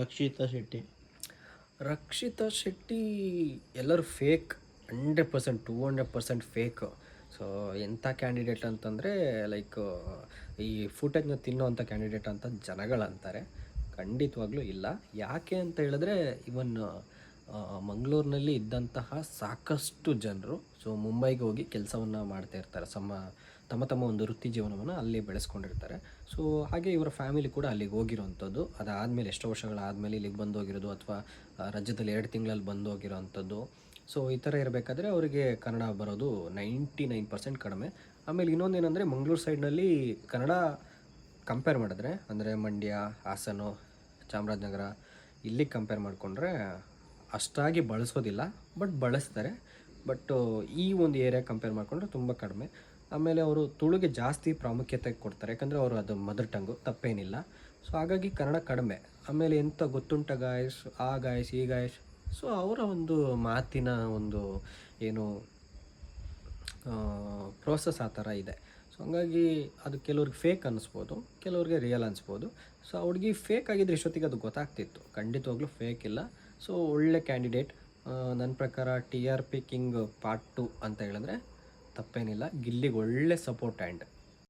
ರಕ್ಷಿತಾ ಶೆಟ್ಟಿ. ರಕ್ಷಿತಾ ಶೆಟ್ಟಿ ಎಲ್ಲರೂ fake, 100% 200% fake. So ಎಂಥ candidate ಅಂತಂದರೆ ಲೈಕ್ ಈ ಫುಟೇಜ್ನ ತಿನ್ನೋವಂಥ ಕ್ಯಾಂಡಿಡೇಟ್ ಅಂತ ಜನಗಳಂತಾರೆ. ಖಂಡಿತವಾಗ್ಲೂ ಇಲ್ಲ. ಯಾಕೆ ಅಂತ ಹೇಳಿದ್ರೆ ಇವನ್ ಮಂಗಳೂರಿನಲ್ಲಿ ಇದ್ದಂತಹ ಸಾಕಷ್ಟು ಜನರು ಸೊ ಮುಂಬೈಗೆ ಹೋಗಿ ಕೆಲಸವನ್ನು ಮಾಡ್ತಾ ಇರ್ತಾರೆ. ತಮ್ಮ ತಮ್ಮ ಒಂದು ವೃತ್ತಿ ಜೀವನವನ್ನು ಅಲ್ಲಿ ಬೆಳೆಸ್ಕೊಂಡಿರ್ತಾರೆ. ಸೊ ಹಾಗೆ ಇವರ ಫ್ಯಾಮಿಲಿ ಕೂಡ ಅಲ್ಲಿಗೆ ಹೋಗಿರೋವಂಥದ್ದು. ಅದಾದಮೇಲೆ ಎಷ್ಟೋ ವರ್ಷಗಳಾದಮೇಲೆ ಇಲ್ಲಿಗೆ ಬಂದೋಗಿರೋದು ಅಥವಾ ರಾಜ್ಯದಲ್ಲಿ 2 ತಿಂಗಳಲ್ಲಿ ಬಂದೋಗಿರೋವಂಥದ್ದು. ಸೊ ಈ ಥರ ಇರಬೇಕಾದ್ರೆ ಅವರಿಗೆ ಕನ್ನಡ ಬರೋದು 99% ಕಡಿಮೆ. ಆಮೇಲೆ ಇನ್ನೊಂದೇನೆಂದರೆ ಮಂಗಳೂರು ಸೈಡ್ನಲ್ಲಿ ಕನ್ನಡ ಕಂಪೇರ್ ಮಾಡಿದ್ರೆ ಅಂದರೆ ಮಂಡ್ಯ, ಹಾಸನ, ಚಾಮರಾಜನಗರ ಇಲ್ಲಿಗೆ ಕಂಪೇರ್ ಮಾಡಿಕೊಂಡ್ರೆ ಅಷ್ಟಾಗಿ ಬಳಸೋದಿಲ್ಲ. ಬಟ್ ಬಳಸ್ತಾರೆ. ಬಟ್ ಈ ಒಂದು ಏರಿಯಾ ಕಂಪೇರ್ ಮಾಡಿಕೊಂಡ್ರೆ ತುಂಬ ಕಡಿಮೆ. ಆಮೇಲೆ ಅವರು ತುಳುಗೆ ಜಾಸ್ತಿ ಪ್ರಾಮುಖ್ಯತೆ ಕೊಡ್ತಾರೆ, ಯಾಕಂದರೆ ಅವರು ಅದು ಮದರ್ ಟಂಗು, ತಪ್ಪೇನಿಲ್ಲ. ಸೊ ಹಾಗಾಗಿ ಕನ್ನಡ ಕಡಿಮೆ. ಆಮೇಲೆ ಎಂಥ ಗೊತ್ತುಂಟ ಗಾಯಸ್, ಆ ಗಾಯಸ್, ಈ ಗಾಯಸ್. ಸೊ ಅವರ ಒಂದು ಮಾತಿನ ಒಂದು ಏನು ಪ್ರೋಸೆಸ್ ಆ ಥರ ಇದೆ. ಸೊ ಹಂಗಾಗಿ ಅದು ಕೆಲವ್ರಿಗೆ ಫೇಕ್ ಅನ್ನಿಸ್ಬೋದು, ಕೆಲವ್ರಿಗೆ ರಿಯಲ್ ಅನಿಸ್ಬೋದು. ಸೊ ಆ ಹುಡುಗಿ ಫೇಕ್ ಆಗಿದ್ರೆ ಇಷ್ಟೊತ್ತಿಗೆ ಅದು ಗೊತ್ತಾಗ್ತಿತ್ತು. ಖಂಡಿತವಾಗ್ಲೂ ಫೇಕ್ ಇಲ್ಲ. ಸೊ ಒಳ್ಳೆ ಕ್ಯಾಂಡಿಡೇಟ್. ನನ್ನ ಪ್ರಕಾರ TRP ಕಿಂಗ್ ಪಾರ್ಟ್ 2 ಅಂತ ಹೇಳಿದ್ರೆ ತಪ್ಪೇನಿಲ್ಲ. ಗಿಲ್ಲಿಗೆ ಒಳ್ಳೆ ಸಪೋರ್ಟ್ ಹ್ಯಾಂಡ್.